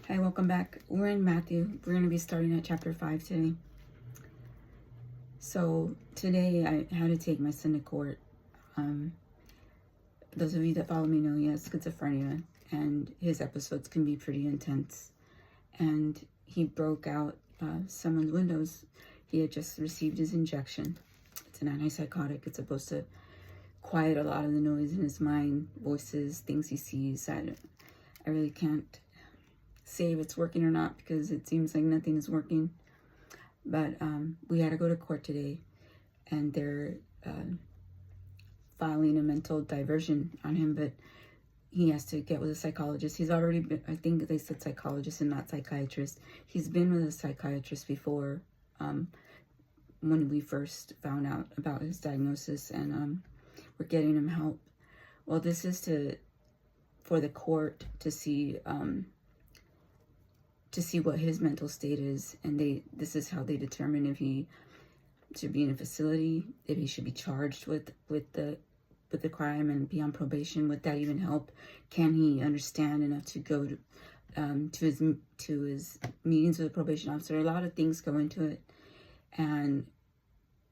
Hi, welcome back. We're in Matthew. We're going to be starting at chapter 5 today. So today I had to take my son to court. Those of you that follow me know he has schizophrenia, and his episodes can be pretty intense. And he broke out someone's windows. He had just received his injection. It's an antipsychotic. It's supposed to quiet a lot of the noise in his mind, voices, things he sees. I really can't say if it's working or not because it seems like nothing is working. But we had to go to court today, and they're filing a mental diversion on him, but he has to get with a psychologist. He's already been, I think they said psychologist and not psychiatrist. He's been with a psychiatrist before when we first found out about his diagnosis, and we're getting him help. Well, this is for the court to see what his mental state is, and this is how they determine if he should be in a facility, if he should be charged with the crime and be on probation. Would that even help? Can he understand enough to go to his meetings with the probation officer? A lot of things go into it, and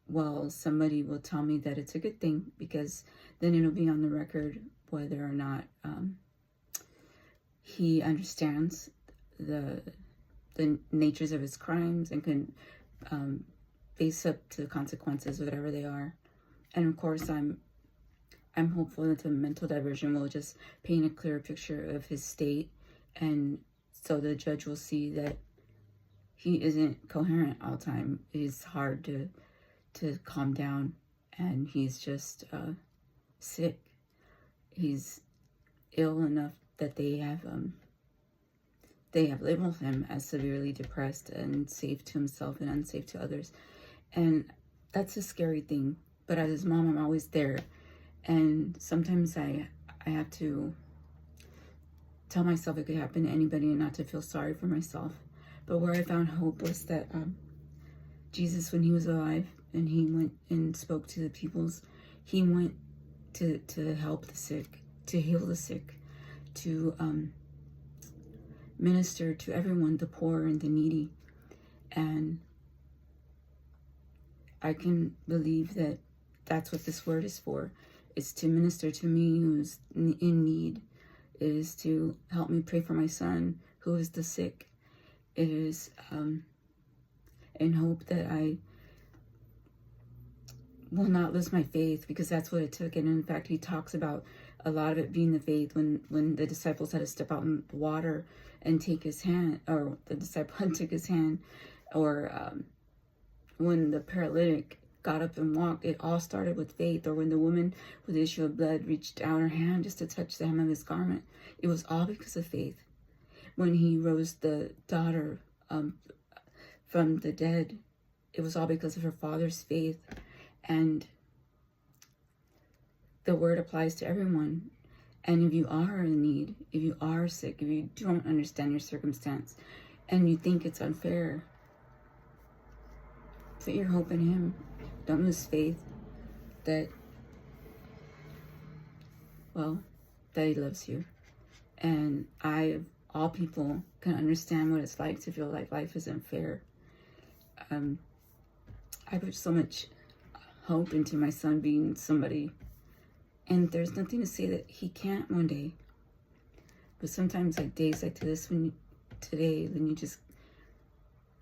well, somebody will tell me that it's a good thing because then it'll be on the record whether or not he understands the natures of his crimes and can face up to the consequences, whatever they are. And of course, I'm hopeful that the mental diversion will just paint a clearer picture of his state, and so the judge will see that he isn't coherent all the time. It's hard to calm down, and he's just sick. He's ill enough that they have labeled him as severely depressed and safe to himself and unsafe to others. And that's a scary thing. But as his mom, I'm always there. And sometimes I have to tell myself it could happen to anybody and not to feel sorry for myself. But where I found hope was that Jesus, when he was alive and he went and spoke to the peoples, he went to help the sick, to heal the sick, to minister to everyone, the poor and the needy. And I can believe that that's what this word is for. It's to minister to me who's in need. It is to help me pray for my son who is the sick. It is in hope that I will not lose my faith, because that's what it took. And in fact, he talks about a lot of it being the faith when the disciples had to step out in the water and take his hand, or the disciple took his hand, or when the paralytic got up and walked. It all started with faith. Or when the woman with the issue of blood reached out her hand just to touch the hem of his garment, it was all because of faith. When he rose the daughter from the dead, it was all because of her father's faith. And the word applies to everyone. And if you are in need, if you are sick, if you don't understand your circumstance and you think it's unfair, put your hope in him. Don't lose faith that he loves you. And all people can understand what it's like to feel like life isn't fair. I put so much hope into my son being somebody, and there's nothing to say that he can't one day. But sometimes, like days like this, when you just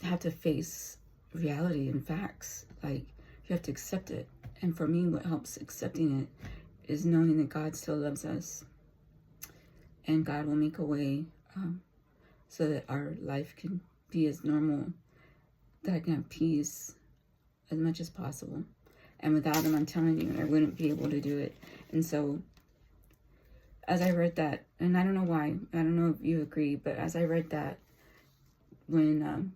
have to face reality and facts, like you have to accept it. And for me, what helps accepting it is knowing that God still loves us, and God will make a way so that our life can be as normal, that I can have peace as much as possible. And without him, I'm telling you, I wouldn't be able to do it. And so as I read that, and I don't know why, I don't know if you agree, but as I read that, when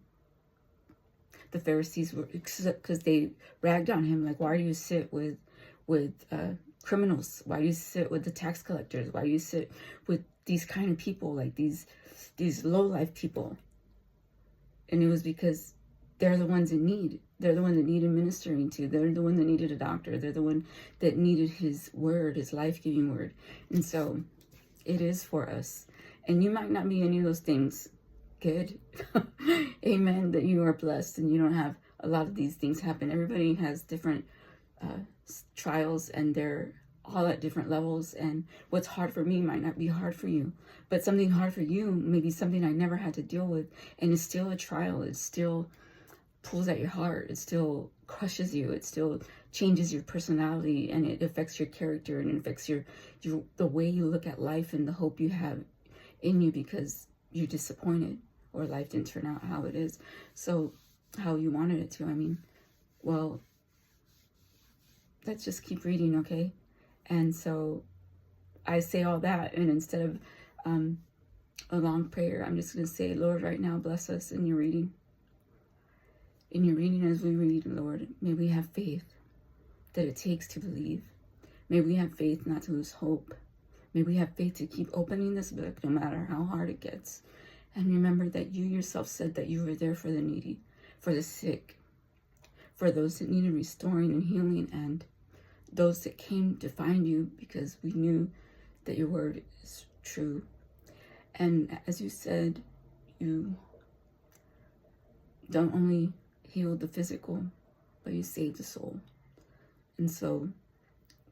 the Pharisees were, because they ragged on him, like, why do you sit with criminals? Why do you sit with the tax collectors? Why do you sit with these kind of people, like these low-life people? And it was because they're the ones in need. They're the one that needed ministering to. They're the one that needed a doctor. They're the one that needed his word, his life-giving word. And so it is for us. And you might not be any of those things, good. Amen. That you are blessed and you don't have a lot of these things happen. Everybody has different trials, and they're all at different levels. And what's hard for me might not be hard for you. But something hard for you may be something I never had to deal with. And it's still a trial. It still pulls at your heart. It still crushes you. It still changes your personality, and it affects your character, and it affects your the way you look at life and the hope you have in you, because you're disappointed or life didn't turn out how it is. So how you wanted it to. I mean, well, let's just keep reading, okay? And so I say all that, and instead of a long prayer, I'm just going to say, Lord, right now, bless us in your reading. In your reading as we read, Lord, may we have faith that it takes to believe. May we have faith not to lose hope. May we have faith to keep opening this book no matter how hard it gets. And remember that you yourself said that you were there for the needy, for the sick, for those that needed restoring and healing, and those that came to find you because we knew that your word is true. And as you said, you don't only heal the physical, but you save the soul. And so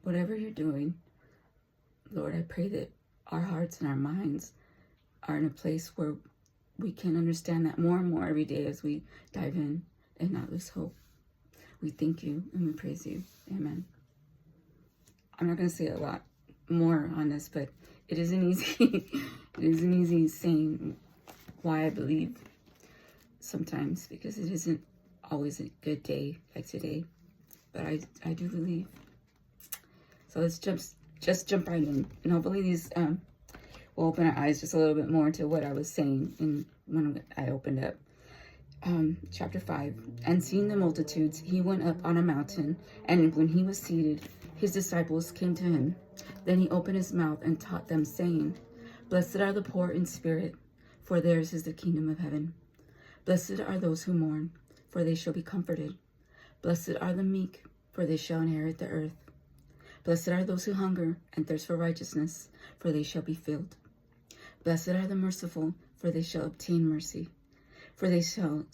whatever you're doing, Lord, I pray that our hearts and our minds are in a place where we can understand that more and more every day as we dive in and not lose hope. We thank you and we praise you. Amen. I'm not going to say a lot more on this, but it isn't easy. It isn't easy saying why I believe sometimes, because it isn't always a good day like today. But I do believe. So let's just jump right in. And hopefully these will open our eyes just a little bit more to what I was saying when I opened up. Chapter 5. And seeing the multitudes, he went up on a mountain, and when he was seated, his disciples came to him. Then he opened his mouth and taught them, saying, Blessed are the poor in spirit, for theirs is the kingdom of heaven. Blessed are those who mourn, for they shall be comforted. Blessed are the meek, for they shall inherit the earth. Blessed are those who hunger and thirst for righteousness, for they shall be filled. Blessed are the merciful, for they shall obtain mercy. For they shall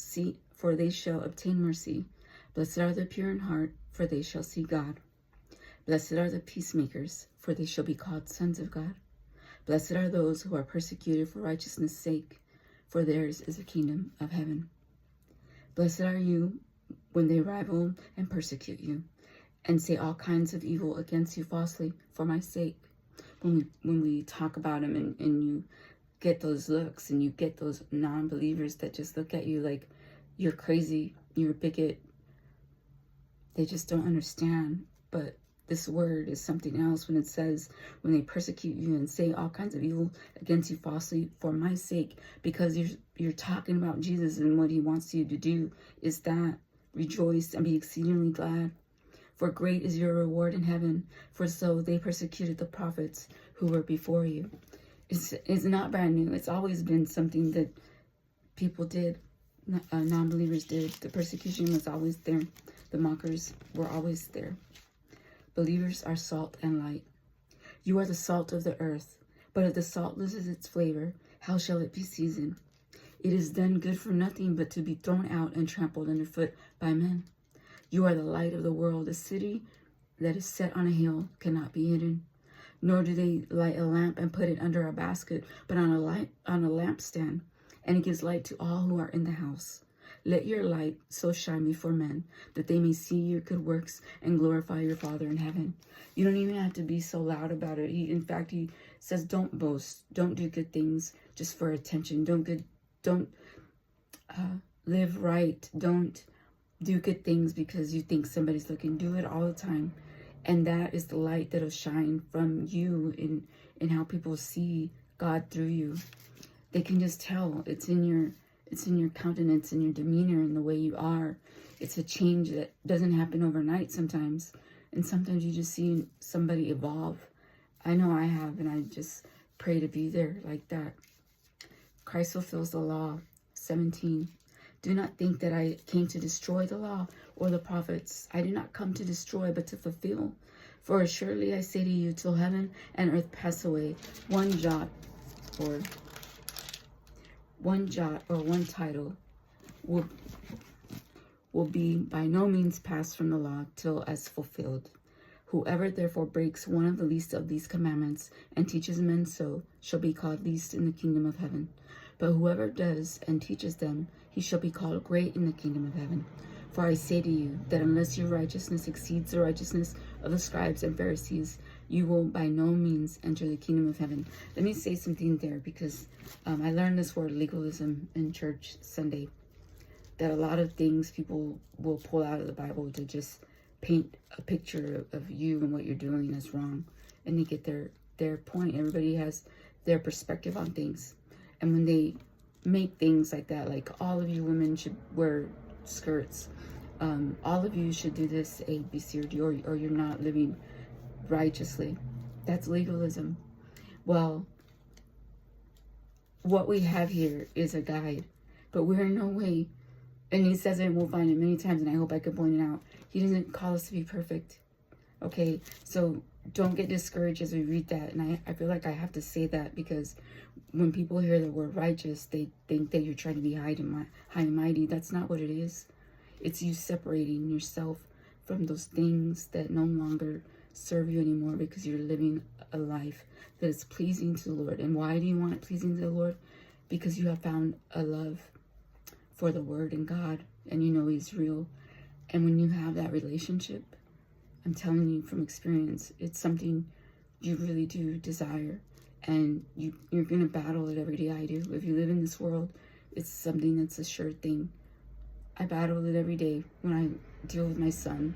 obtain mercy. Blessed are the pure in heart, for they shall see God. Blessed are the peacemakers, for they shall be called sons of God. Blessed are those who are persecuted for righteousness' sake, for theirs is the kingdom of heaven. Blessed are you when they rival and persecute you, and say all kinds of evil against you falsely for my sake. When we talk about him and you get those looks, and you get those non-believers that just look at you like you're crazy, you're a bigot. They just don't understand. But this word is something else when it says, when they persecute you and say all kinds of evil against you falsely for my sake, because you're talking about Jesus, and what he wants you to do is that rejoice and be exceedingly glad. For great is your reward in heaven, for so they persecuted the prophets who were before you. It's not brand new. It's always been something that people did, non-believers did. The persecution was always there. The mockers were always there. Believers are salt and light. You are the salt of the earth, but if the salt loses its flavor, how shall it be seasoned? It is then good for nothing but to be thrown out and trampled underfoot by men. You are the light of the world. A city that is set on a hill cannot be hidden. Nor do they light a lamp and put it under a basket, but on a lampstand, and it gives light to all who are in the house. Let your light so shine before men, that they may see your good works and glorify your Father in heaven. You don't even have to be so loud about it. In fact, he says, don't boast. Don't do good things just for attention. Don't live right. Don't do good things because you think somebody's looking. Do it all the time. And that is the light that'll shine from you in how people see God through you. They can just tell. It's in your countenance, in your demeanor, in the way you are. It's a change that doesn't happen overnight sometimes. And sometimes you just see somebody evolve. I know I have, and I just pray to be there like that. Christ fulfills the law. 17. Do not think that I came to destroy the law or the prophets. I did not come to destroy, but to fulfill. For surely I say to you, till heaven and earth pass away, one jot or one jot or one title will be by no means passed from the law till as fulfilled. Whoever therefore breaks one of the least of these commandments and teaches men so shall be called least in the kingdom of heaven. But whoever does and teaches them, he shall be called great in the kingdom of heaven. For I say to you that unless your righteousness exceeds the righteousness of the scribes and Pharisees, you will by no means enter the kingdom of heaven. Let me say something there, because I learned this word legalism in church Sunday. That a lot of things people will pull out of the Bible to just paint a picture of you and what you're doing as wrong, and they get their point. Everybody has their perspective on things, and when they make things like that, like all of you women should wear skirts, all of you should do this A, B, C, or D, or you're not living righteously. That's legalism. Well, what we have here is a guide, but we're in no way, and he says it, and we'll find it many times, and I hope I can point it out, he doesn't call us to be perfect. Okay, so don't get discouraged as we read that. And I feel like I have to say that, because when people hear the word righteous, they think that you're trying to be high and mighty. That's not what it is. It's you separating yourself from those things that no longer serve you anymore, because you're living a life that is pleasing to the Lord. And why do you want it pleasing to the Lord? Because you have found a love for the Word and God, and you know He's real. And when you have that relationship, I'm telling you from experience, it's something you really do desire. And you're going to battle it every day. I do. If you live in this world, it's something that's a sure thing. I battle it every day when I deal with my son,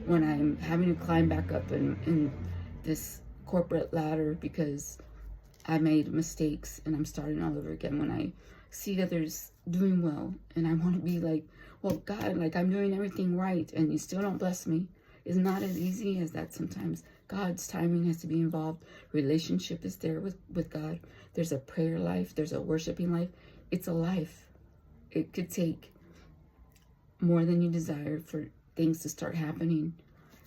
when I'm having to climb back up in this corporate ladder because I made mistakes and I'm starting all over again. When I see others doing well and I want to be like, well, God, like I'm doing everything right and you still don't bless me. It's not as easy as that sometimes. God's timing has to be involved. Relationship is there with God. There's a prayer life. There's a worshiping life. It's a life. It could take more than you desire for things to start happening.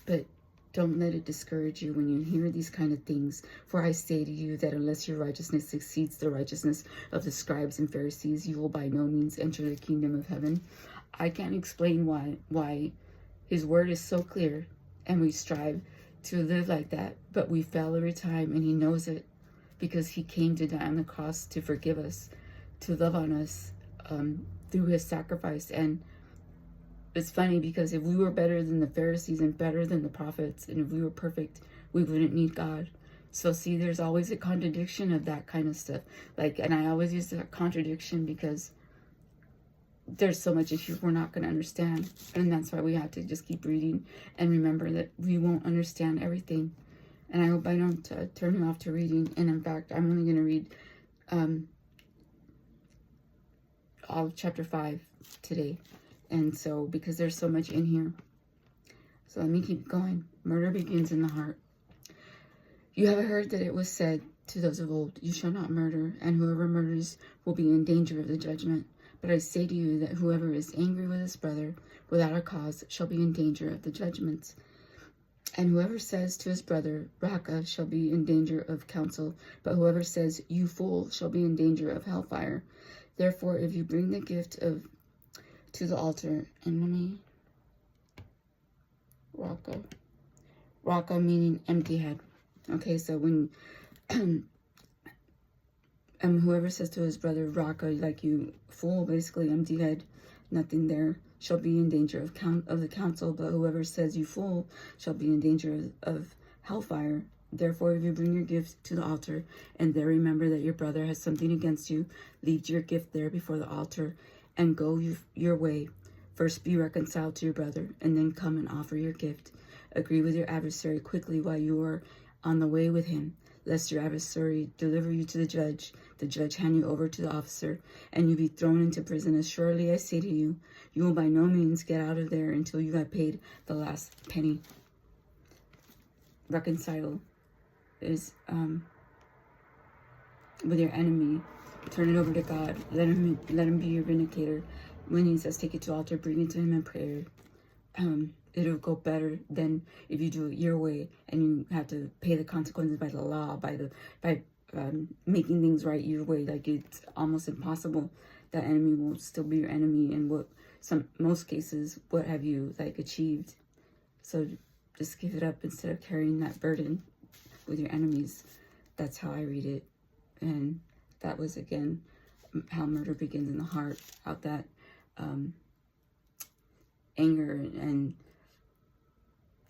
But don't let it discourage you when you hear these kind of things. For I say to you that unless your righteousness exceeds the righteousness of the scribes and Pharisees, you will by no means enter the kingdom of heaven. I can't explain why His word is so clear and we strive to live like that, but we fail every time, and He knows it, because He came to die on the cross to forgive us, to love on us through His sacrifice. And it's funny, because if we were better than the Pharisees and better than the prophets, and if we were perfect, we wouldn't need God. So see, there's always a contradiction of that kind of stuff. Like, and I always use that contradiction because there's so much issue we're not going to understand. And that's why we have to just keep reading and remember that we won't understand everything. And I hope I don't turn you off to reading. And in fact, I'm only going to read all of chapter 5 today. And so, because there's so much in here. So let me keep going. Murder begins in the heart. You have heard that it was said to those of old, you shall not murder, and whoever murders will be in danger of the judgment. But I say to you that whoever is angry with his brother without a cause shall be in danger of the judgment. And whoever says to his brother, Raka, shall be in danger of council. But whoever says, you fool, shall be in danger of hellfire. Therefore, if you bring the gift to the altar, and let me, Raka meaning empty head. Okay, so when and whoever says to his brother, Raka, like you fool, basically empty head, nothing there, shall be in danger of the council. But whoever says you fool shall be in danger of hellfire. Therefore, if you bring your gift to the altar, and there remember that your brother has something against you, leave your gift there before the altar, and go your way. First be reconciled to your brother, and then come and offer your gift. Agree with your adversary quickly while you are on the way with him, lest your adversary deliver you to the judge hand you over to the officer, and you be thrown into prison. As surely I say to you, you will by no means get out of there until you have paid the last penny. Reconcile is with your enemy. Turn it over to God. Let him be your vindicator. When He says take it to the altar, bring it to Him in prayer. It'll go better than if you do it your way and you have to pay the consequences by the law, by making things right your way. Like, it's almost impossible. That enemy will still be your enemy, and most cases, what have you like achieved? So just give it up instead of carrying that burden with your enemies. That's how I read it. And that was, again, how murder begins in the heart. How that anger and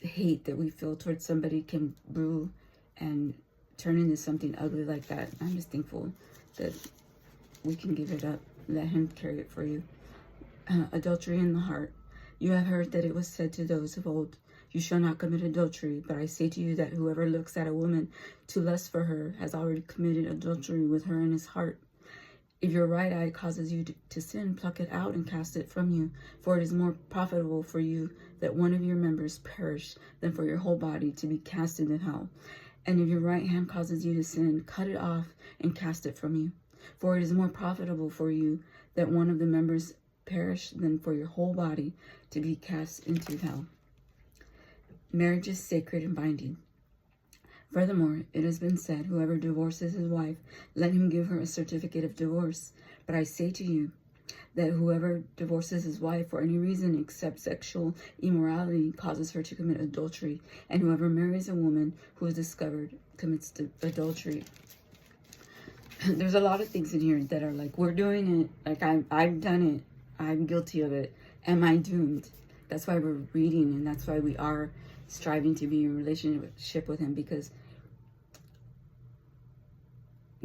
hate that we feel towards somebody can brew and turn into something ugly like that. I'm just thankful that we can give it up. Let him carry it for you. Adultery in the heart. You have heard that it was said to those of old, you shall not commit adultery. But I say to you that whoever looks at a woman to lust for her has already committed adultery with her in his heart. If your right eye causes you to sin, pluck it out and cast it from you. For it is more profitable for you that one of your members perish than for your whole body to be cast into hell. And if your right hand causes you to sin, cut it off and cast it from you. For it is more profitable for you that one of the members perish than for your whole body to be cast into hell. Marriage is sacred and binding. Furthermore, it has been said, whoever divorces his wife, let him give her a certificate of divorce. But I say to you that whoever divorces his wife for any reason except sexual immorality causes her to commit adultery, and whoever marries a woman who is discovered commits adultery. There's a lot of things in here that are like, we're doing it, like I've done it, I'm guilty of it. Am I doomed? That's why we're reading, and that's why we are striving to be in relationship with him, because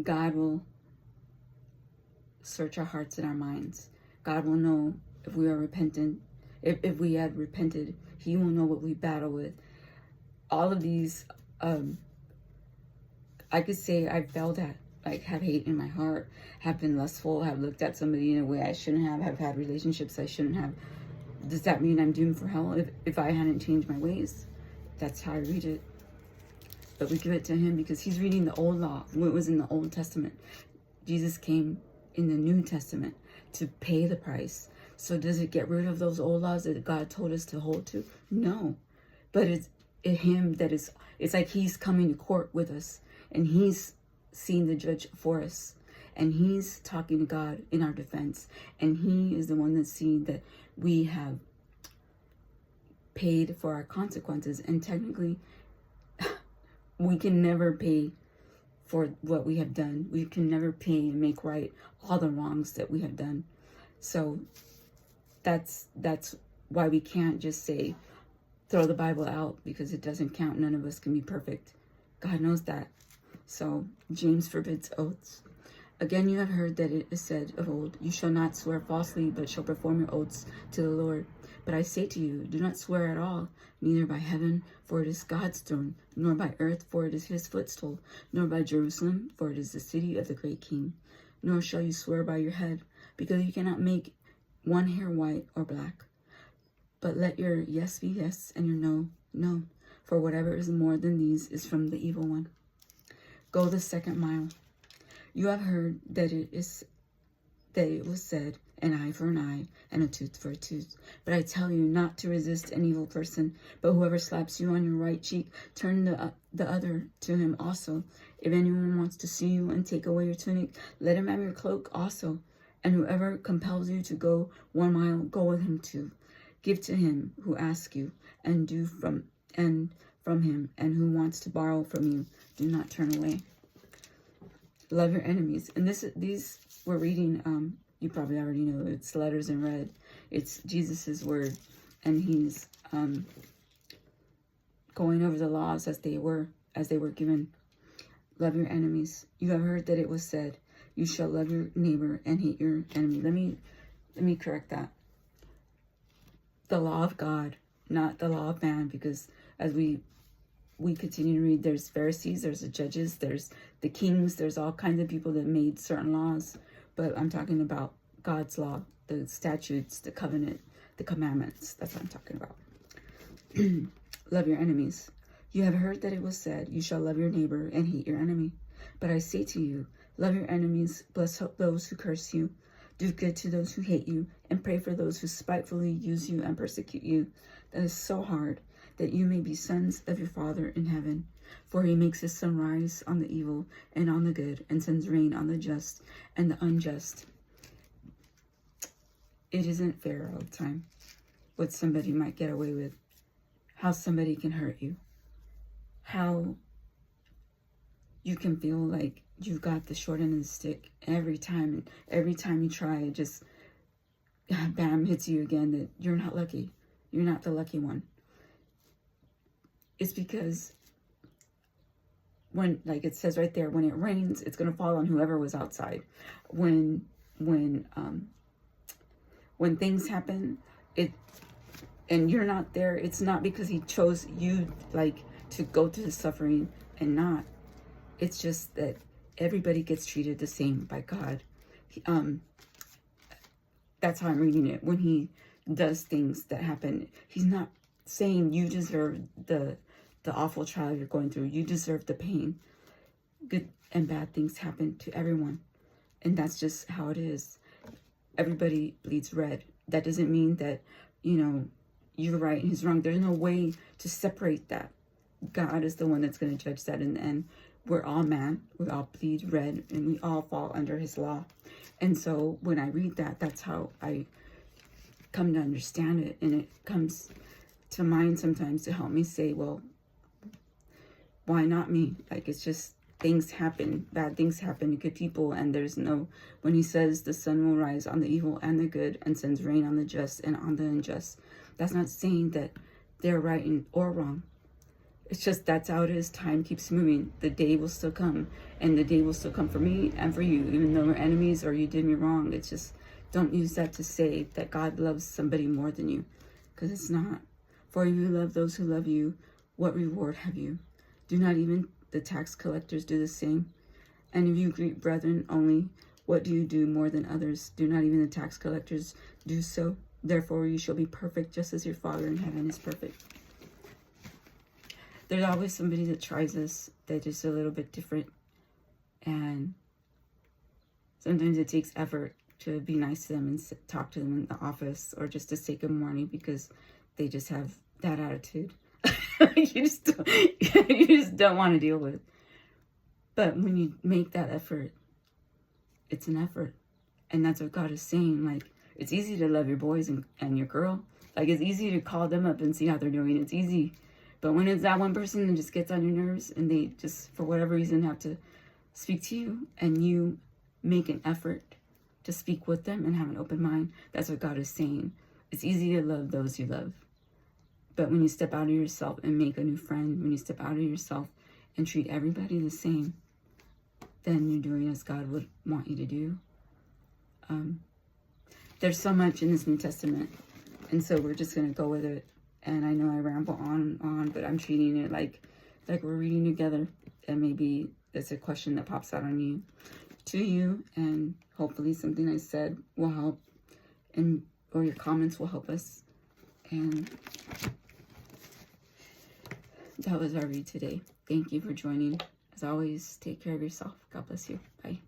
God will search our hearts and our minds. God will know if we are repentant. If we had repented, he will know what we battle with. All of these, I could say I failed at, like, have hate in my heart, have been lustful, have looked at somebody in a way I shouldn't have had relationships I shouldn't have. Does that mean I'm doomed for hell if I hadn't changed my ways? That's how I read it. But we give it to him because he's reading the old law, what was in the Old Testament. Jesus came in the New Testament to pay the price. So does it get rid of those old laws that God told us to hold to? No. But it's him that is, it's like he's coming to court with us, and he's seeing the judge for us, and he's talking to God in our defense, and he is the one that's seeing that we have paid for our consequences. And technically, we can never pay for what we have done. We can never pay and make right all the wrongs that we have done. So that's why we can't just say, throw the Bible out, because it doesn't count. None of us can be perfect. God knows that. So James forbids oaths. Again, you have heard that it is said of old, you shall not swear falsely, but shall perform your oaths to the Lord. But I say to you, do not swear at all, neither by heaven, for it is God's throne, nor by earth, for it is his footstool, nor by Jerusalem, for it is the city of the great King. Nor shall you swear by your head, because you cannot make one hair white or black. But let your yes be yes, and your no, no. For whatever is more than these is from the evil one. Go the second mile. You have heard that it was said, an eye for an eye, and a tooth for a tooth. But I tell you not to resist an evil person, but whoever slaps you on your right cheek, turn the other to him also. If anyone wants to sue you and take away your tunic, let him have your cloak also. And whoever compels you to go 1 mile, go with him too. Give to him who asks you, and from him, and who wants to borrow from you, do not turn away. Love your enemies. And these we're reading, you probably already know, it's letters in red. It's Jesus's word, and he's going over the laws as they were given. Love your enemies. You have heard that it was said, you shall love your neighbor and hate your enemy. Let me correct that. The law of God, not the law of man, because as we continue to read, there's Pharisees, there's the judges, there's the kings, there's all kinds of people that made certain laws. But I'm talking about God's law, the statutes, the covenant, the commandments. That's what I'm talking about. Love your enemies. You have heard that it was said, you shall love your neighbor and hate your enemy. But I say to you, love your enemies, bless those who curse you, do good to those who hate you, and pray for those who spitefully use you and persecute you. That is so hard, that you may be sons of your Father in heaven. For he makes his sun rise on the evil and on the good, and sends rain on the just and the unjust. It isn't fair all the time what somebody might get away with, how somebody can hurt you, how you can feel like you've got the short end of the stick every time. Every time you try, it just, bam, hits you again that you're not lucky. You're not the lucky one. It's because when, like it says right there, when it rains, it's going to fall on whoever was outside. When things happen, and you're not there, it's not because he chose you, like, to go through the suffering and not. It's just that everybody gets treated the same by God. That's how I'm reading it. When he does things that happen, he's not saying you deserve the awful trial you're going through. You deserve the pain. Good and bad things happen to everyone. And that's just how it is. Everybody bleeds red. That doesn't mean that, you're right and he's wrong. There's no way to separate that. God is the one that's going to judge that in the end. We're all man. We all bleed red, and we all fall under his law. And so when I read that, that's how I come to understand it. And it comes to mind sometimes to help me say, well, why not me? Like, it's just things happen. Bad things happen to good people. And there's no, when he says the sun will rise on the evil and the good and sends rain on the just and on the unjust, that's not saying that they're right or wrong. It's just that's how it is. Time keeps moving. The day will still come, and the day will still come for me and for you, even though we're enemies or you did me wrong. It's just, don't use that to say that God loves somebody more than you, because it's not. For you love those who love you, what reward have you? Do not even the tax collectors do the same? And if you greet brethren only, what do you do more than others? Do not even the tax collectors do so? Therefore you shall be perfect, just as your Father in heaven is perfect. There's always somebody that tries us that's just a little bit different. And sometimes it takes effort to be nice to them and talk to them in the office, or just to say good morning, because they just have that attitude. you just don't want to deal with. But when you make that effort, it's an effort. And that's what God is saying. Like, it's easy to love your boys and your girl. Like, it's easy to call them up and see how they're doing. It's easy. But when it's that one person that just gets on your nerves, and they just, for whatever reason, have to speak to you, and you make an effort to speak with them and have an open mind, that's what God is saying. It's easy to love those you love. But when you step out of yourself and make a new friend, when you step out of yourself and treat everybody the same, then you're doing as God would want you to do. There's so much in this New Testament, and so we're just going to go with it. And I know I ramble on and on, but I'm treating it like we're reading together. And maybe it's a question that pops out to you, and hopefully something I said will help, or your comments will help us. And that was our read today. Thank you for joining. As always, take care of yourself. God bless you. Bye.